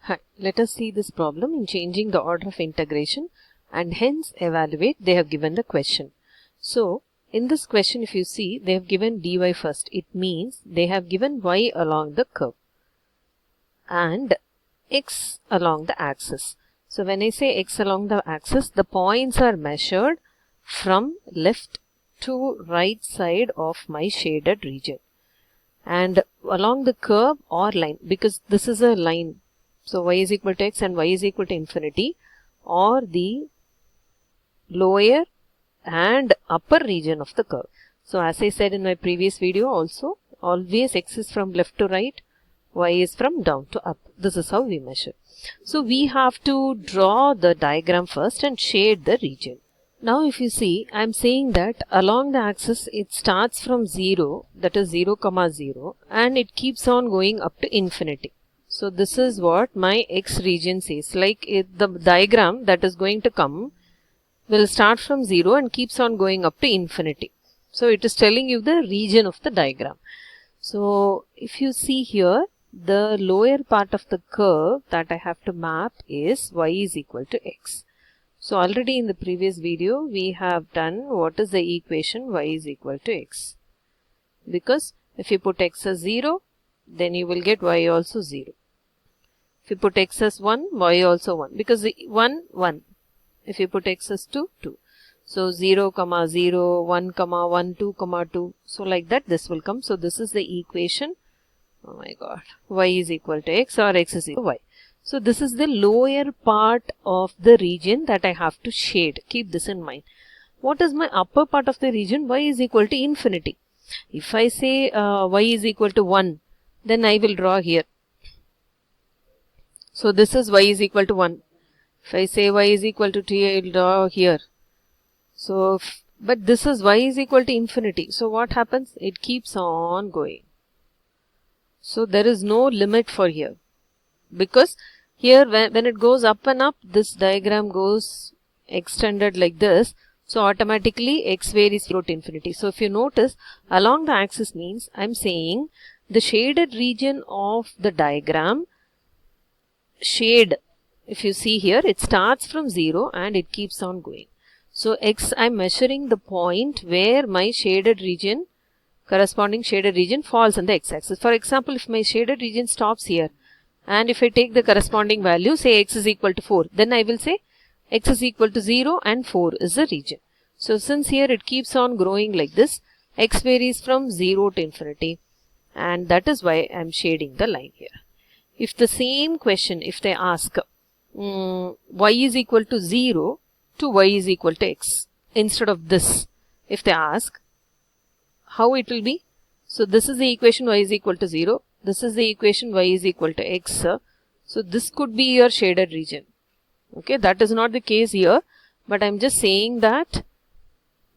Hi, let us see this problem in changing the order of integration and hence evaluate. They have given the question. So, in this question if you see, they have given dy first. It means they have given y along the curve and x along the axis. So, when I say x along the axis, the points are measured from left to right side of my shaded region. And along the curve or line, because this is a line, so y is equal to x and y is equal to infinity, or the lower and upper region of the curve. So as I said in my previous video also, always x is from left to right, y is from down to up. This is how we measure. So we have to draw the diagram first and shade the region. Now if you see, I am saying that along the axis it starts from 0, that is 0, 0, and it keeps on going up to infinity. So this is what my x region says. Like the diagram that is going to come will start from 0 and keeps on going up to infinity. So it is telling you the region of the diagram. So if you see here, the lower part of the curve that I have to map is y is equal to x. So already in the previous video we have done what is the equation y is equal to x. Because if you put x as 0, then you will get y also 0. If you put x as 1, y also 1. Because 1, 1. If you put x as 2, 2. So 0, 0, 1, 1, 2, 2. So like that this will come. So this is the equation. Oh my god. Y is equal to x or x is equal to y. So this is the lower part of the region that I have to shade. Keep this in mind. What is my upper part of the region? Y is equal to infinity. If I say y is equal to 1, then I will draw here. So this is y is equal to 1. If I say y is equal to 2, I will draw here. So, but this is y is equal to infinity. So what happens? It keeps on going. So there is no limit for here. Because here when it goes up and up, this diagram goes extended like this. So automatically x varies 0 to infinity. So if you notice, along the axis means I am saying the shaded region of the diagram shade. If you see here, it starts from 0 and it keeps on going. So x, I am measuring the point where my shaded region, corresponding shaded region falls on the x-axis. For example, if my shaded region stops here, and if I take the corresponding value, say x is equal to 4, then I will say x is equal to 0 and 4 is the region. So since here it keeps on growing like this, x varies from 0 to infinity, and that is why I am shading the line here. If the same question, if they ask y is equal to 0 to y is equal to x, instead of this, if they ask, how it will be? So this is the equation y is equal to 0. This is the equation y is equal to x. So this could be your shaded region. Okay, that is not the case here, but I am just saying that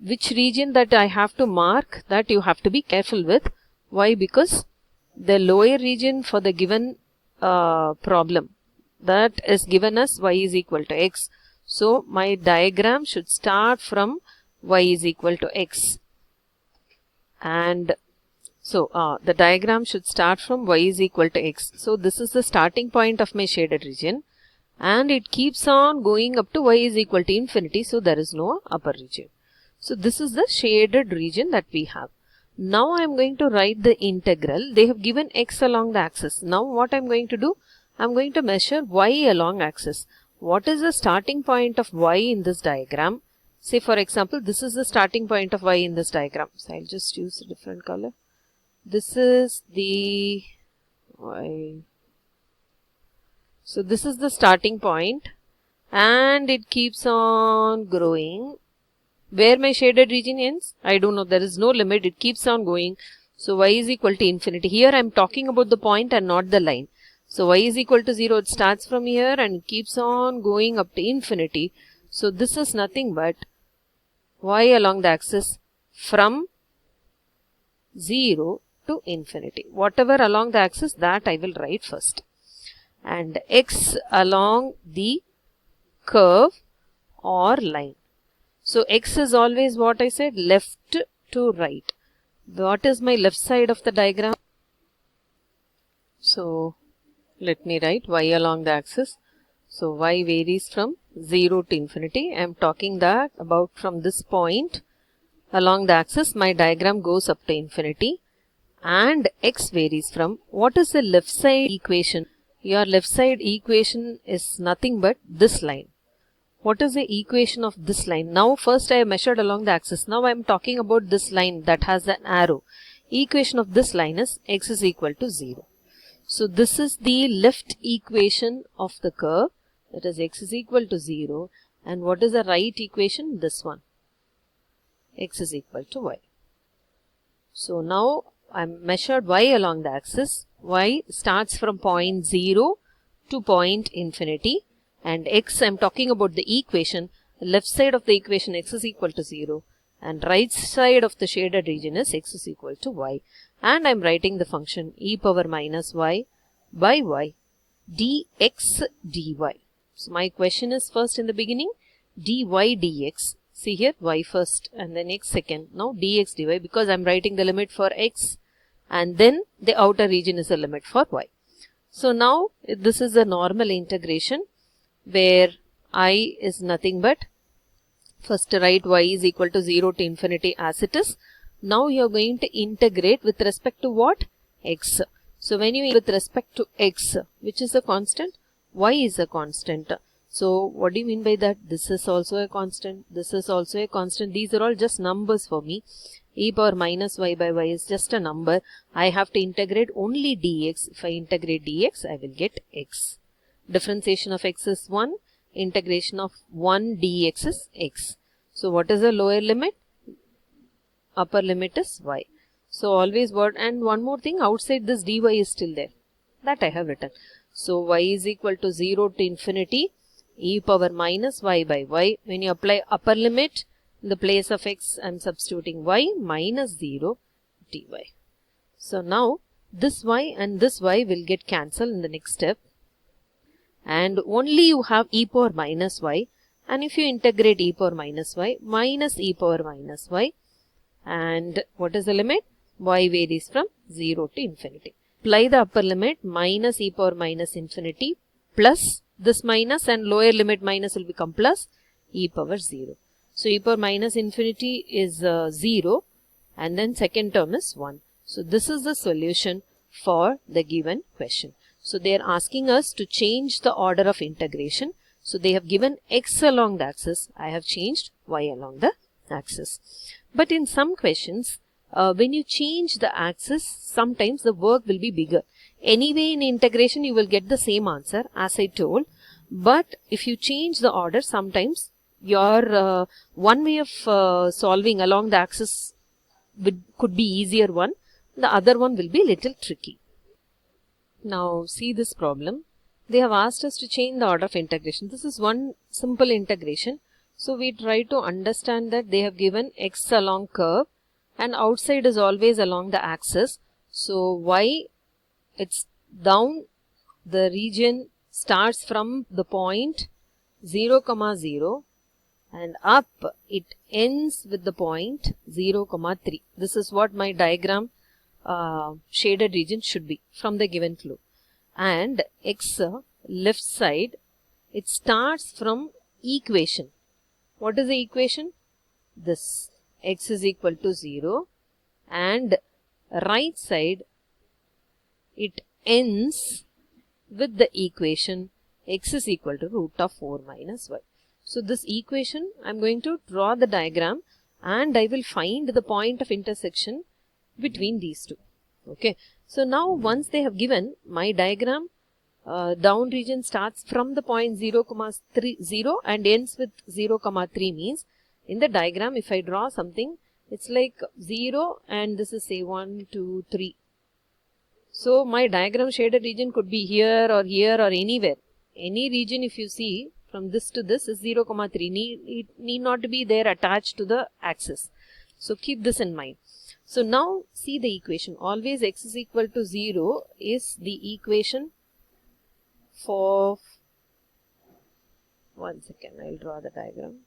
which region that I have to mark, that you have to be careful with. Why? Because the lower region for the given problem, that is given as y is equal to x. So my diagram should start from y is equal to x. And so the diagram should start from y is equal to x. So this is the starting point of my shaded region and it keeps on going up to y is equal to infinity. So there is no upper region. So this is the shaded region that we have. Now I am going to write the integral. They have given x along the axis. Now what I am going to do? I am going to measure y along axis. What is the starting point of y in this diagram? Say for example, this is the starting point of y in this diagram. So I'll just use a different color. This is the y. So this is the starting point and it keeps on growing. Where my shaded region ends? I don't know. There is no limit. It keeps on going. So y is equal to infinity. Here I am talking about the point and not the line. So y is equal to 0. It starts from here and keeps on going up to infinity. So this is nothing but y along the axis from 0 to infinity. Whatever along the axis, that I will write first. And x along the curve or line. So x is always what I said, left to right. What is my left side of the diagram? So Let me write y along the axis. So y varies from 0 to infinity. I am talking that about from this point along the axis my diagram goes up to infinity, and x varies from, what is the left side equation? Your left side equation is nothing but this line. What is the equation of this line? Now first I have measured along the axis. Now I am talking about this line that has an arrow. Equation of this line is x is equal to 0. So this is the left equation of the curve, that is x is equal to 0. And what is the right equation? This one, x is equal to y. So now I measured y along the axis. Y starts from point 0 to point infinity, and x, I am talking about the equation. Left side of the equation x is equal to 0, and right side of the shaded region is x is equal to y. And I am writing the function e power minus y by y dx dy. So my question is, first in the beginning, dy dx. See here, y first and then x second. Now dx dy, because I am writing the limit for x and then the outer region is the limit for y. So now this is a normal integration where I is nothing but, first write y is equal to 0 to infinity as it is. Now you are going to integrate with respect to what? X. So when you with respect to x, which is a constant, y is a constant. So what do you mean by that? This is also a constant. This is also a constant. These are all just numbers for me. E power minus y by y is just a number. I have to integrate only dx. If I integrate dx, I will get x. Differentiation of x is 1. Integration of 1 dx is x. So what is the lower limit? Upper limit is y. So always what, and one more thing, outside this dy is still there. That I have written. So y is equal to 0 to infinity e power minus y by y. When you apply upper limit, in the place of x I am substituting y minus 0 dy. So now this y and this y will get cancelled in the next step, and only you have e power minus y, and if you integrate e power minus y minus e power minus y, and what is the limit? Y varies from 0 to infinity. Apply the upper limit minus e power minus infinity plus this minus, and lower limit minus will become plus e power 0. So e power minus infinity is 0, and then second term is 1. So this is the solution for the given question. So they are asking us to change the order of integration. So they have given x along the axis. I have changed y along the axis. But in some questions, when you change the axis, sometimes the work will be bigger. Anyway, in integration, you will get the same answer as I told. But if you change the order, sometimes your one way of solving along the axis could be easier one. The other one will be little tricky. Now see this problem. They have asked us to change the order of integration. This is one simple integration. So we try to understand that they have given x along curve and outside is always along the axis. So y, it's down the region starts from the point 0, 0 and up it ends with the point 0, 3. This is what my diagram shaded region should be from the given clue. And x left side, it starts from equation. What is the equation? This x is equal to 0, and right side it ends with the equation x is equal to root of 4 minus y. So this equation, I am going to draw the diagram and I will find the point of intersection between these two. Okay. So now once they have given my diagram, down region starts from the point 0, 0 and ends with 0, 3 means in the diagram if I draw something, it's like 0 and this is say 1, 2, 3. So my diagram shaded region could be here or anywhere. Any region if you see from this to this is 0, 3. It need not be there attached to the axis. So keep this in mind. So now see the equation. Always x is equal to 0 is the equation for, one second, I'll draw the diagram.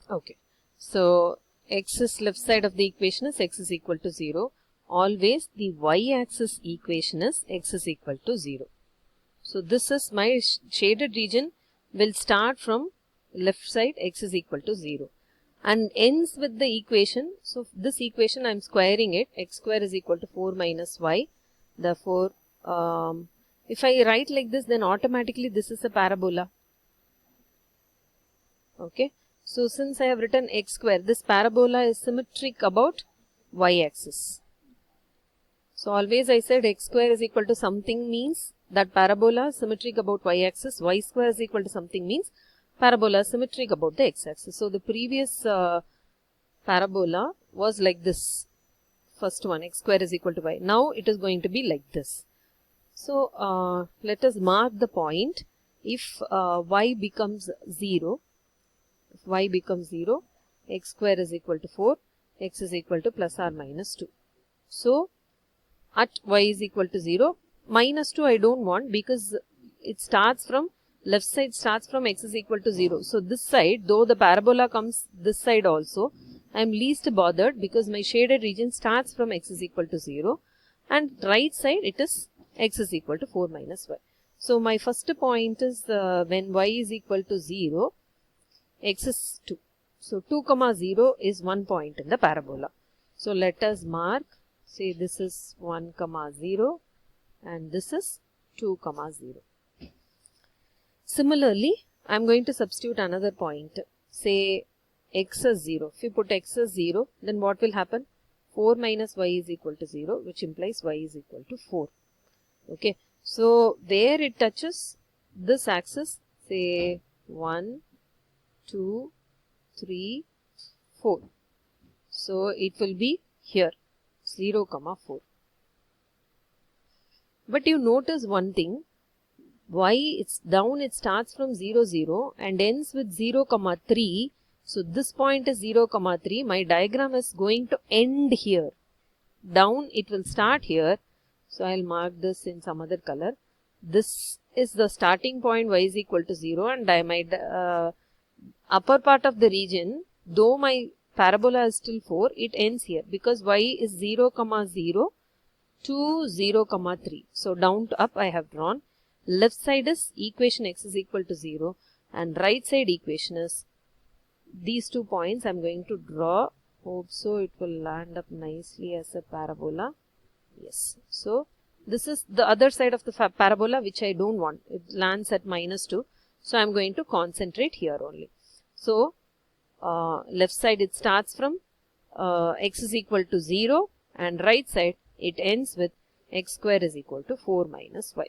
Okay. So x is left side of the equation is x is equal to 0. Always the y-axis equation is x is equal to 0. So this is my shaded region will start from left side x is equal to 0 and ends with the equation. So this equation I am squaring it, x square is equal to 4 minus y. Therefore, if I write like this, then automatically this is a parabola. Okay. So since I have written x square, this parabola is symmetric about y-axis. So always I said x square is equal to something means that parabola symmetric about y-axis, y square is equal to something means parabola symmetric about the x-axis. So the previous parabola was like this, first one, x square is equal to y. Now it is going to be like this. So let us mark the point. If y becomes 0, if y becomes 0, x square is equal to 4, x is equal to plus or minus 2. So at y is equal to 0, minus 2 I don't want because it starts from, left side starts from x is equal to 0. So this side, though the parabola comes this side also, I am least bothered because my shaded region starts from x is equal to 0 and right side it is x is equal to 4 minus y. So my first point is when y is equal to 0, x is 2. So 2 comma 0 is one point in the parabola. So let us mark, say this is 1 comma 0 and this is 2 comma 0. Similarly, I am going to substitute another point. Say x is 0. If you put x as 0, then what will happen? 4 minus y is equal to 0, which implies y is equal to 4. Okay. So where it touches this axis, say 1, 2, 3, 4. So it will be here, 0 comma 4. But you notice one thing, y it's down, it starts from 0, 0 and ends with 0 comma 3. So this point is 0 comma 3. My diagram is going to end here. Down it will start here. So I'll mark this in some other color. This is the starting point, y is equal to 0 and my upper part of the region, though my parabola is still 4, it ends here because y is 0 comma 0 to 0 comma 3. So down to up I have drawn. Left side is equation x is equal to 0 and right side equation is these 2 points I am going to draw. Hope so it will land up nicely as a parabola. Yes. So this is the other side of the parabola which I don't want. It lands at minus 2. So I am going to concentrate here only. So left side it starts from x is equal to 0 and right side it ends with x square is equal to 4 minus y.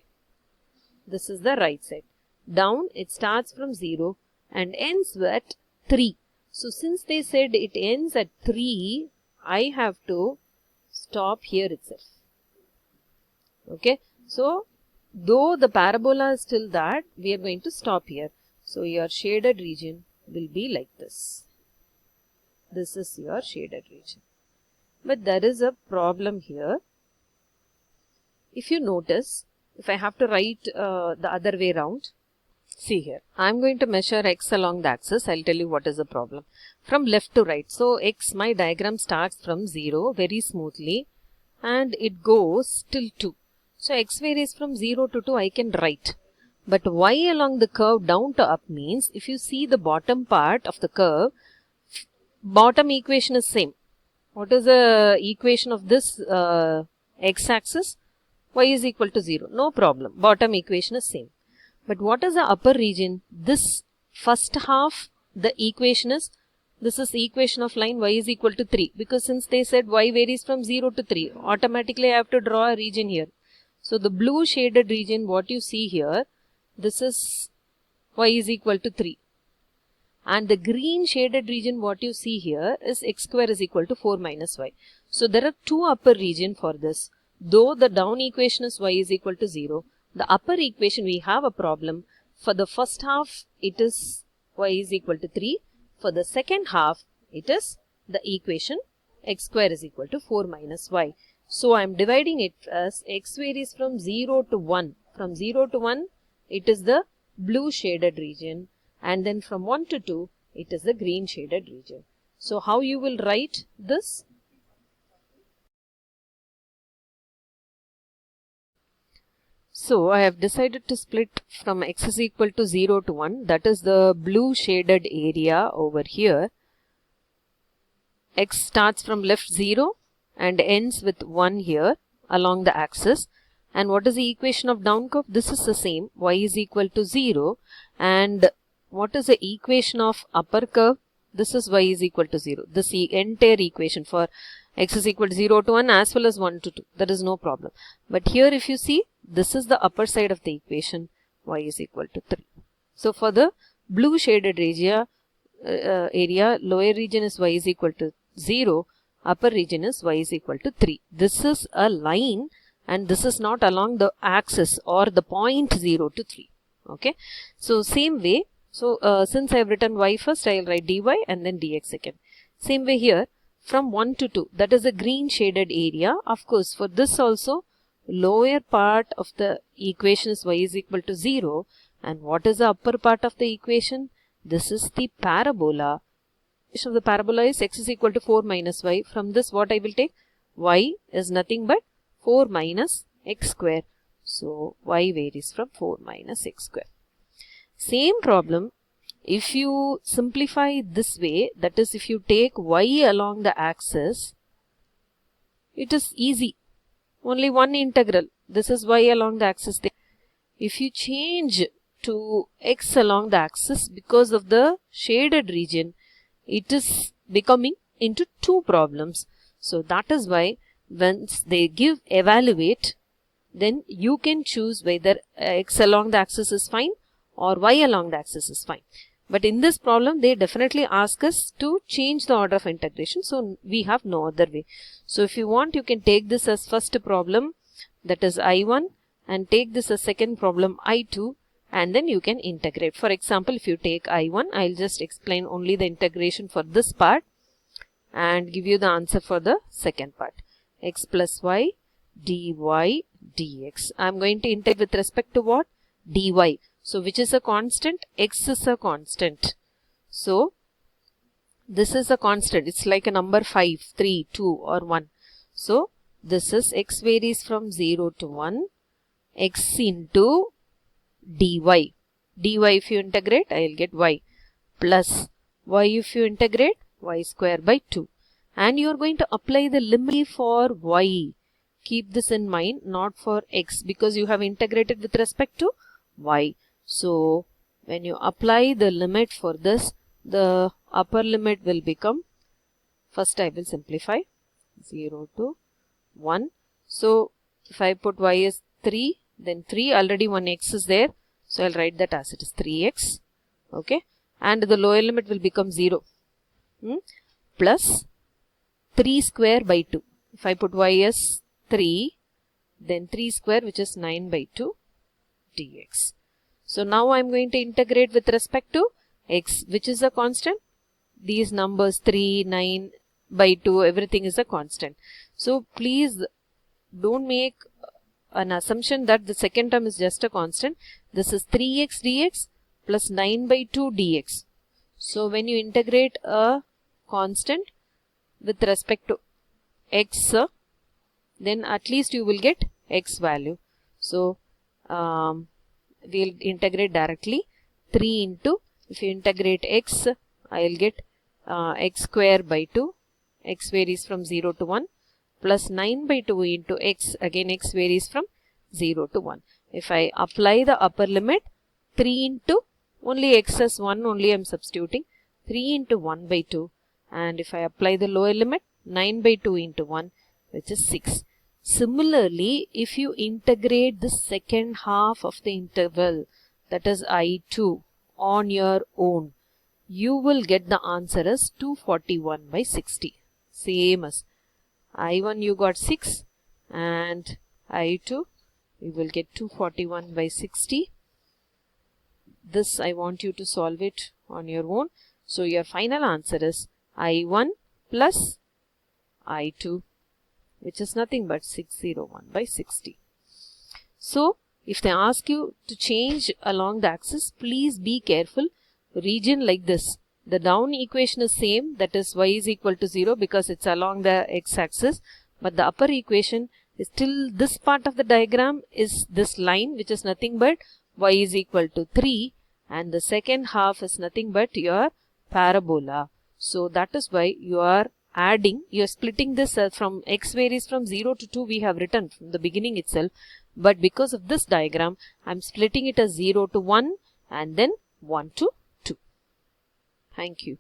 This is the right side. Down it starts from 0 and ends at 3. So since they said it ends at 3, I have to stop here itself. Okay. So though the parabola is still that, we are going to stop here. So your shaded region will be like this. This is your shaded region. But there is a problem here. If you notice, if I have to write the other way around, see here, I am going to measure x along the axis. I will tell you what is the problem. From left to right. So x, my diagram starts from 0 very smoothly and it goes till 2. So x varies from 0 to 2, I can write. But y along the curve down to up means, if you see the bottom part of the curve, bottom equation is same. What is the equation of this x-axis? Y is equal to 0. No problem. Bottom equation is same. But what is the upper region? This first half, the equation is, this is equation of line y is equal to 3. Because since they said y varies from 0 to 3, automatically I have to draw a region here. So the blue shaded region, what you see here, this is y is equal to 3. And the green shaded region, what you see here is x square is equal to 4 minus y. So there are two upper region for this. Though the down equation is y is equal to 0, the upper equation we have a problem. For the first half, it is y is equal to 3. For the second half, it is the equation x square is equal to 4 minus y. So I am dividing it as x varies from 0 to 1. From 0 to 1, it is the blue shaded region. And then from 1 to 2, it is the green shaded region. So how you will write this? So I have decided to split from x is equal to 0 to 1. That is the blue shaded area over here. X starts from left 0 and ends with 1 here along the axis. And what is the equation of down curve? This is the same. Y is equal to 0. And what is the equation of upper curve? This is y is equal to 0. This entire equation for x is equal to 0 to 1 as well as 1 to 2. That is no problem. But here if you see, this is the upper side of the equation. Y is equal to 3. So for the blue shaded area, lower region is y is equal to 0. Upper region is y is equal to 3. This is a line and this is not along the axis or the point 0 to 3. Okay. So same way. So since I have written y first, I will write dy and then dx second. Same way here from 1 to 2. That is a green shaded area. Of course, for this also lower part of the equation is y is equal to 0. And what is the upper part of the equation? This is the parabola. So the parabola is x is equal to 4 minus y. From this what I will take? Y is nothing but 4 minus x square. So y varies from 4 minus x square. Same problem, if you simplify this way, that is if you take y along the axis, it is easy. Only one integral. This is y along the axis. If you change to x along the axis, because of the shaded region, it is becoming into two problems. So that is why once they give evaluate, then you can choose whether x along the axis is fine or y along the axis is fine. But in this problem, they definitely ask us to change the order of integration. So we have no other way. So if you want, you can take this as first problem, that is I1, and take this as second problem I2, and then you can integrate. For example, if you take I1, I'll just explain only the integration for this part and give you the answer for the second part. X plus y dy dx. I'm going to integrate with respect to what? Dy. So which is a constant? X is a constant. So this is a constant. It's like a number 5, 3, 2 or 1. So this is x varies from 0 to 1. X into dy. Dy if you integrate, I will get y. Plus y if you integrate, y square by 2. And you are going to apply the limit for y. Keep this in mind, not for x, because you have integrated with respect to y. So when you apply the limit for this, the upper limit will become, first I will simplify, 0 to 1. So if I put y as 3, then 3, already one x is there. So I'll write that as it is 3x. Okay. And the lower limit will become 0. Plus 3 square by 2. If I put y as 3, then 3 square, which is 9 by 2 dx. So now I'm going to integrate with respect to x, which is a constant. These numbers 3, 9 by 2, everything is a constant. So please don't make an assumption that the second term is just a constant. This is 3x dx plus 9 by 2 dx. So when you integrate a constant with respect to x, then at least you will get x value. So we'll integrate directly 3 into, if you integrate x, I will get x square by 2, x varies from 0 to 1, plus 9 by 2 into x, again x varies from 0 to 1. If I apply the upper limit, 3 into, only x as 1, only I am substituting, 3 into 1 by 2, and if I apply the lower limit, 9 by 2 into 1, which is 6. Similarly, if you integrate the second half of the interval, that is I2, on your own, you will get the answer as 241 by 60. Same as I1 you got 6 and I2 you will get 241 by 60. This I want you to solve it on your own. So your final answer is I1 plus I2, which is nothing but 601 by 60. So if they ask you to change along the axis, please be careful. Region like this, the down equation is same, that is y is equal to 0 because it's along the x-axis, but the upper equation Still this part of the diagram is this line, which is nothing but y is equal to 3, and the second half is nothing but your parabola. So that is why you are adding, you are splitting this from x varies from 0 to 2 we have written from the beginning itself, but because of this diagram I am splitting it as 0 to 1 and then 1 to 2. Thank you.